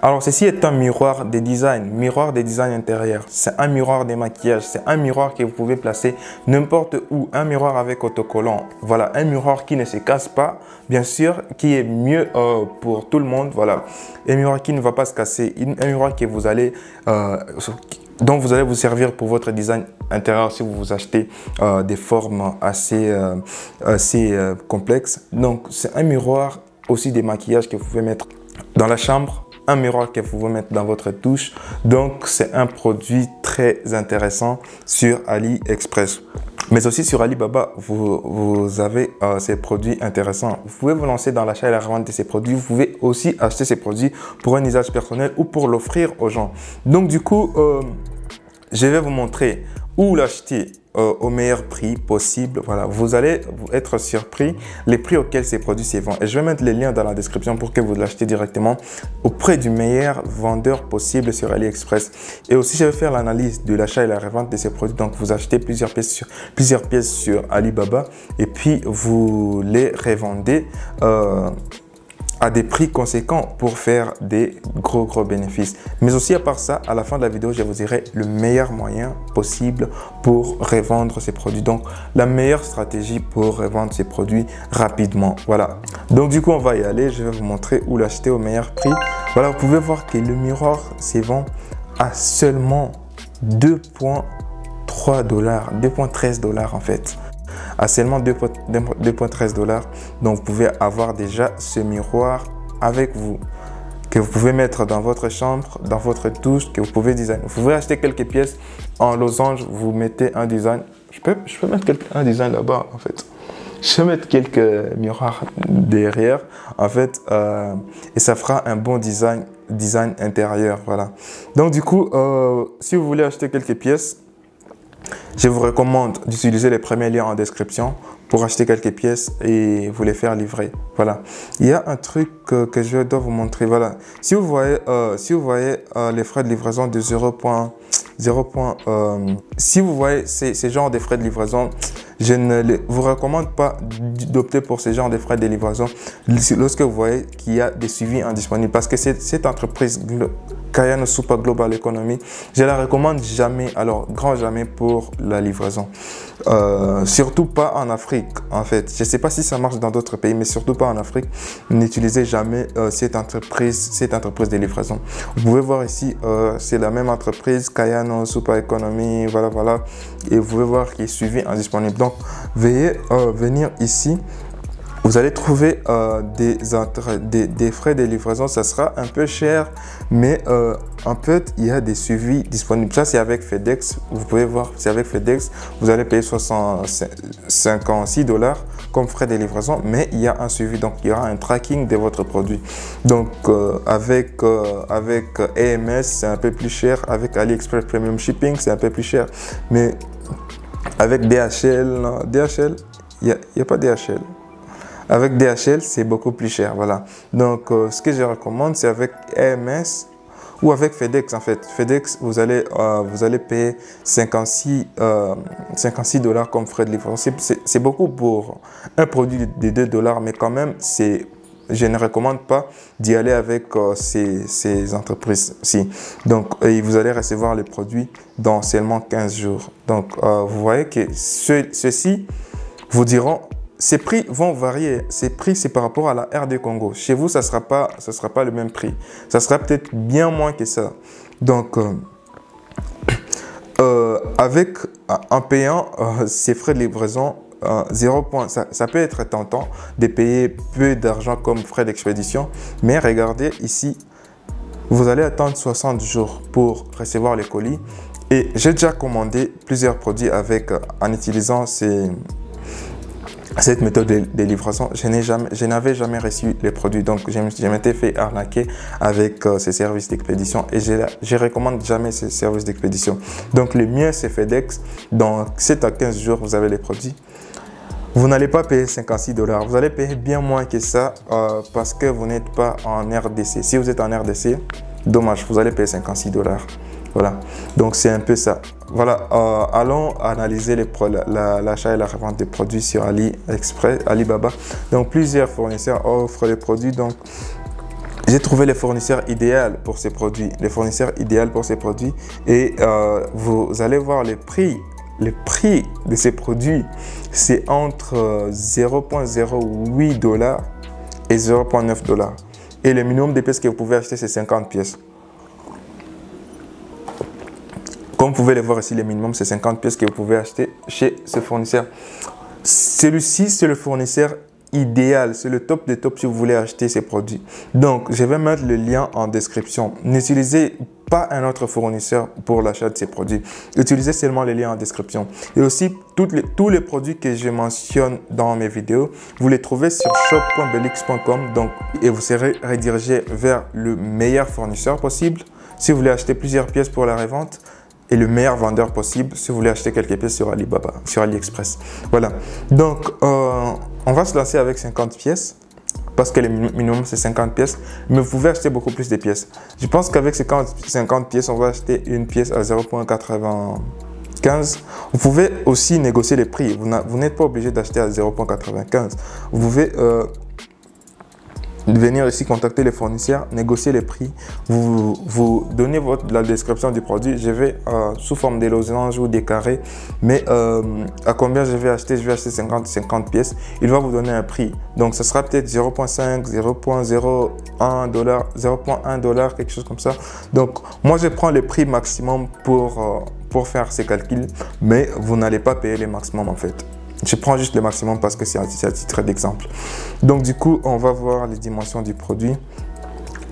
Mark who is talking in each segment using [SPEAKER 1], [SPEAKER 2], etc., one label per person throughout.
[SPEAKER 1] Alors, ceci est un miroir des designs intérieurs. C'est un miroir des maquillages. C'est un miroir que vous pouvez placer n'importe où. Un miroir avec autocollant. Voilà, un miroir qui ne se casse pas, bien sûr, qui est mieux pour tout le monde. Voilà, un miroir qui ne va pas se casser. Un miroir que vous allez... dont vous allez vous servir pour votre design intérieur si vous achetez des formes assez complexes. Donc, c'est un miroir aussi des maquillages que vous pouvez mettre dans la chambre, un miroir que vous pouvez mettre dans votre douche. Donc, c'est un produit très intéressant sur AliExpress. Mais aussi sur Alibaba, vous avez ces produits intéressants. Vous pouvez vous lancer dans l'achat et la revente de ces produits. Vous pouvez aussi acheter ces produits pour un usage personnel ou pour l'offrir aux gens. Donc du coup, je vais vous montrer où l'acheter au meilleur prix possible. Voilà, vous allez être surpris les prix auxquels ces produits se vendent. Et je vais mettre les liens dans la description pour que vous l'achetez directement auprès du meilleur vendeur possible sur AliExpress. Et aussi, je vais faire l'analyse de l'achat et la revente de ces produits. Donc, vous achetez plusieurs pièces sur Alibaba et puis vous les revendez à des prix conséquents pour faire des gros bénéfices. Mais aussi à part ça, à la fin de la vidéo, je vous dirai le meilleur moyen possible pour revendre ces produits. Donc, la meilleure stratégie pour revendre ces produits rapidement. Voilà. Donc, du coup, on va y aller. Je vais vous montrer où l'acheter au meilleur prix. Voilà, vous pouvez voir que le miroir se vend à seulement 2,3 $, 2,13 $ en fait. À seulement 2,13 $. Donc, vous pouvez avoir déjà ce miroir avec vous que vous pouvez mettre dans votre chambre, dans votre douche, que vous pouvez designer. Vous pouvez acheter quelques pièces en losange, vous mettez un design. Je peux mettre un design là-bas en fait. Je vais mettre quelques miroirs derrière en fait et ça fera un bon design intérieur. Voilà. Donc, du coup, si vous voulez acheter quelques pièces, je vous recommande d'utiliser les premiers liens en description pour acheter quelques pièces et vous les faire livrer. Voilà. Il y a un truc que je dois vous montrer. Voilà. Si vous voyez les frais de livraison de 0,0. Si vous voyez ces genres de frais de livraison, je ne vous recommande pas d'opter pour ces genres de frais de livraison lorsque vous voyez qu'il y a des suivis indisponibles. Parce que cette entreprise, Kayano Super Global Economy, je la recommande jamais, alors grand jamais pour la livraison. Surtout pas en Afrique, en fait. Je ne sais pas si ça marche dans d'autres pays, mais surtout pas en Afrique. N'utilisez jamais cette entreprise de livraison. Vous pouvez voir ici, c'est la même entreprise, Kayano Super Economy, voilà. Et vous pouvez voir qu'il est suivi indisponible. Donc, veuillez venir ici. Vous allez trouver des frais de livraison, ça sera un peu cher, mais en fait, il y a des suivis disponibles. Ça, c'est avec FedEx. Vous pouvez voir, c'est avec FedEx. Vous allez payer 56 $ comme frais de livraison, mais il y a un suivi. Donc, il y aura un tracking de votre produit. Donc, avec EMS, c'est un peu plus cher. Avec AliExpress Premium Shipping, c'est un peu plus cher. Mais avec DHL, il n'y a pas DHL. Avec DHL, c'est beaucoup plus cher, voilà. Donc, ce que je recommande, c'est avec EMS ou avec FedEx, en fait. FedEx, vous allez payer 56 $ comme frais de livraison. C'est beaucoup pour un produit de 2 $, mais quand même, je ne recommande pas d'y aller avec ces entreprises-ci. Donc, vous allez recevoir les produits dans seulement 15 jours. Donc, vous voyez que ceux-ci vous diront... Ces prix vont varier. Ces prix, c'est par rapport à la RD Congo. Chez vous, ça sera pas le même prix. Ça sera peut-être bien moins que ça. Donc, en payant ces frais de livraison, 0 %, ça peut être tentant de payer peu d'argent comme frais d'expédition. Mais regardez ici, vous allez attendre 60 jours pour recevoir les colis. Et j'ai déjà commandé plusieurs produits en utilisant cette méthode de livraison. Je n'avais jamais reçu les produits, donc je m'étais fait arnaquer avec ces services d'expédition et je recommande jamais ces services d'expédition. Donc le mieux, c'est FedEx. Dans 7 à 15 jours, vous avez les produits. Vous n'allez pas payer 56 $, vous allez payer bien moins que ça parce que vous n'êtes pas en RDC. Si vous êtes en RDC, dommage, vous allez payer 56 $. Voilà, donc c'est un peu ça. Voilà, allons analyser l'achat et la revente des produits sur AliExpress, Alibaba. Donc plusieurs fournisseurs offrent les produits. Donc j'ai trouvé les fournisseurs idéaux pour ces produits. Les fournisseurs idéaux pour ces produits. Et vous allez voir les prix. Le prix de ces produits, c'est entre 0,08 $ et 0,9 $. Et le minimum de pièces que vous pouvez acheter, c'est 50 pièces. Comme vous pouvez le voir ici, le minimum, c'est 50 pièces que vous pouvez acheter chez ce fournisseur. Celui-ci, c'est le fournisseur idéal. C'est le top des tops si vous voulez acheter ces produits. Donc, je vais mettre le lien en description. N'utilisez pas un autre fournisseur pour l'achat de ces produits. Utilisez seulement le lien en description. Et aussi, tous les produits que je mentionne dans mes vidéos, vous les trouvez sur shop.belix.com. Donc, et vous serez redirigé vers le meilleur fournisseur possible si vous voulez acheter plusieurs pièces pour la revente. Et le meilleur vendeur possible si vous voulez acheter quelques pièces sur Alibaba, sur AliExpress. Voilà. Donc, on va se lancer avec 50 pièces parce que le minimum, c'est 50 pièces. Mais vous pouvez acheter beaucoup plus de pièces. Je pense qu'avec 50 pièces, on va acheter une pièce à 0,95. Vous pouvez aussi négocier les prix. Vous n'êtes pas obligé d'acheter à 0,95. Vous pouvez venir ici contacter les fournisseurs, négocier les prix, vous donnez la description du produit. Je vais sous forme des losanges ou des carrés, mais à combien je vais acheter 50 pièces. Il va vous donner un prix, donc ce sera peut-être 0,5 0,01 $, 0,1 $, quelque chose comme ça. Donc moi je prends le prix maximum pour faire ces calculs, mais vous n'allez pas payer les maximums en fait. Je prends juste le maximum parce que c'est à titre d'exemple. Donc du coup, on va voir les dimensions du produit.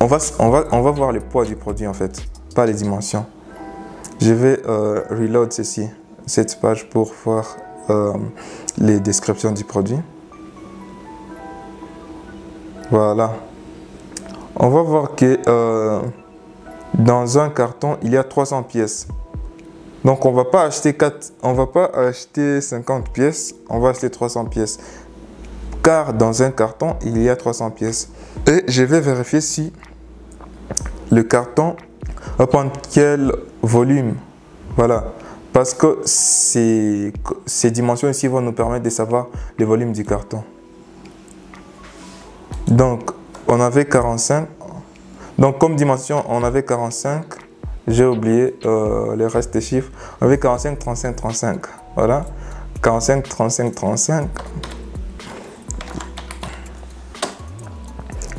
[SPEAKER 1] On va voir le poids du produit en fait, pas les dimensions. Je vais reload cette page pour voir les descriptions du produit. Voilà. On va voir que dans un carton, il y a 300 pièces. Donc on va pas acheter 50 pièces, on va acheter 300 pièces. Car dans un carton, il y a 300 pièces. Et je vais vérifier si le carton va prendre quel volume. Voilà. Parce que ces dimensions ici vont nous permettre de savoir le volume du carton. Donc on avait 45. Donc comme dimension, on avait 45. J'ai oublié le reste des chiffres. On avait 45, 35, 35. Voilà. 45, 35, 35.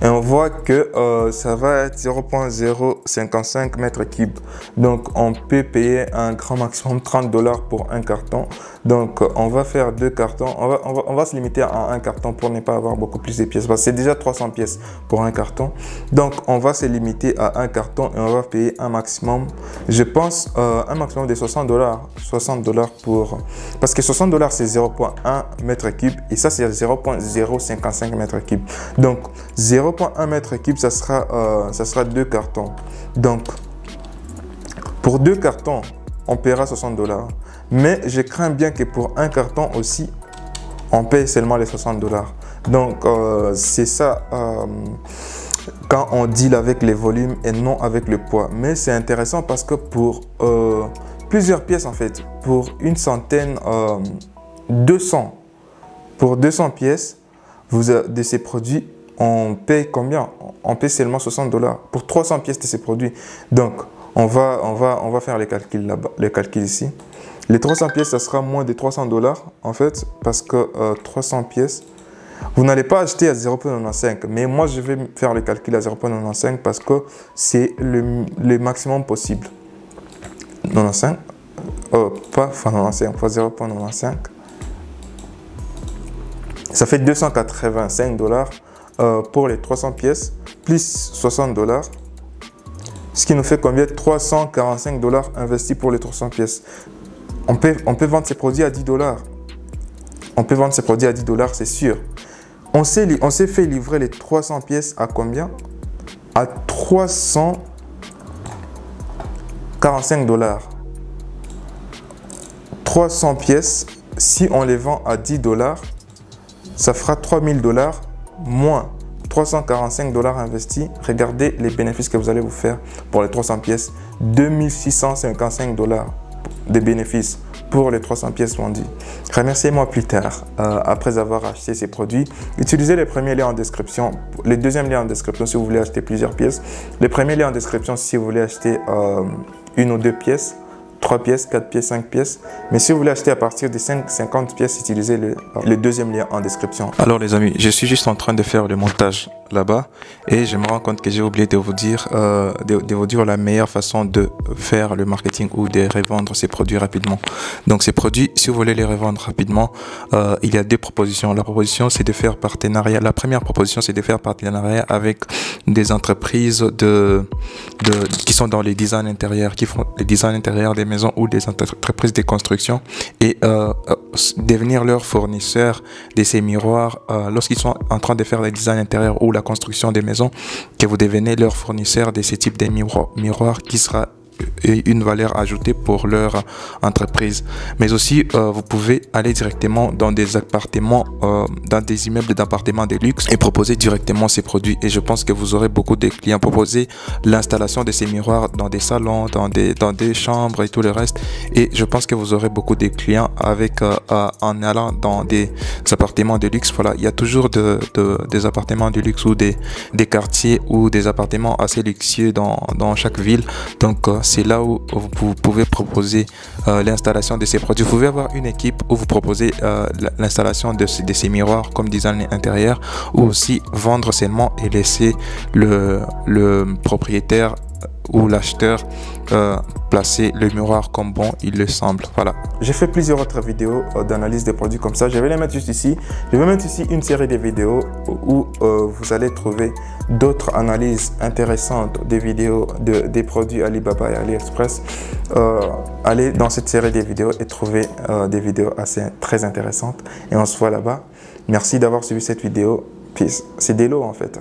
[SPEAKER 1] Et on voit que ça va être 0,055 mètres cubes. Donc, on peut payer un grand maximum 30 $ pour un carton. Donc, on va faire 2 cartons. On va se limiter à un carton pour ne pas avoir beaucoup plus de pièces. Parce que c'est déjà 300 pièces pour un carton. Donc, on va se limiter à un carton et on va payer un maximum. Je pense un maximum de 60 $. 60 $ pour... Parce que 60 $, c'est 0,1 mètre cube. Et ça, c'est 0,055 mètres cubes. Donc, 0,1 mètre cube, ça sera 2 cartons. Donc, pour 2 cartons, on paiera 60 $. Mais je crains bien que pour un carton aussi, on paye seulement les 60 $. Donc, c'est ça quand on deal avec les volumes et non avec le poids. Mais c'est intéressant parce que pour plusieurs pièces, en fait, pour une centaine, 200, pour 200 pièces de ces produits, on paye combien? On paye seulement 60 $ pour 300 pièces de ces produits. Donc, on va faire les calculs là-bas, les calculs ici. Les 300 pièces, ça sera moins de 300 $ en fait, parce que 300 pièces, vous n'allez pas acheter à 0,95. Mais moi, je vais faire le calcul à 0,95 parce que c'est le maximum possible. 95, pas 95, pas 0,95. Ça fait 285 $ pour les 300 pièces, plus 60 $. Ce qui nous fait combien? 345 $ investis pour les 300 pièces. On peut vendre ces produits à 10 $. On peut vendre ces produits à 10 $, c'est sûr. On s'est fait livrer les 300 pièces à combien? À 345 $. 300 pièces, si on les vend à 10 $, ça fera 3000 $ moins 345 $ investis. Regardez les bénéfices que vous allez vous faire pour les 300 pièces. 2655 $. de bénéfices pour les 300 pièces vendues. Remerciez-moi plus tard après avoir acheté ces produits. Utilisez les premiers liens en description, les deuxièmes liens en description si vous voulez acheter plusieurs pièces. Les premiers liens en description si vous voulez acheter une ou deux pièces, 3 pièces, 4 pièces, 5 pièces. Mais si vous voulez acheter à partir de 50 pièces, utilisez le deuxième lien en description. Alors les amis, je suis juste en train de faire le montage là-bas et je me rends compte que j'ai oublié de vous dire la meilleure façon de faire le marketing ou de revendre ces produits rapidement. Donc ces produits, si vous voulez les revendre rapidement, il y a deux propositions. La proposition, c'est de faire partenariat. La première proposition, c'est de faire partenariat avec des entreprises qui sont dans les designs intérieurs, qui font les designs intérieurs des maisons ou des entreprises de construction et devenir leur fournisseur de ces miroirs lorsqu'ils sont en train de faire les designs intérieurs ou la construction des maisons, que vous devenez leur fournisseur de ces types de miroirs qui sera une valeur ajoutée pour leur entreprise. Mais aussi, vous pouvez aller directement dans des appartements, dans des immeubles d'appartements de luxe et proposer directement ces produits. Et je pense que vous aurez beaucoup de clients. Proposer l'installation de ces miroirs dans des salons, dans des chambres et tout le reste. Et je pense que vous aurez beaucoup de clients en allant dans des appartements de luxe. Voilà, il y a toujours des appartements de luxe ou des quartiers ou des appartements assez luxueux dans chaque ville. Donc, c'est là où vous pouvez proposer l'installation de ces produits. Vous pouvez avoir une équipe où vous proposez l'installation de ces miroirs comme design intérieur ou aussi vendre seulement et laisser le propriétaire ou l'acheteur placer le miroir comme bon il le semble. Voilà. J'ai fait plusieurs autres vidéos d'analyse des produits comme ça. Je vais les mettre juste ici. Je vais mettre ici une série de vidéos où vous allez trouver d'autres analyses intéressantes des vidéos des produits Alibaba et AliExpress. Allez dans cette série de vidéos et trouver des vidéos très intéressantes. Et on se voit là-bas. Merci d'avoir suivi cette vidéo. Peace. C'est des lots en fait.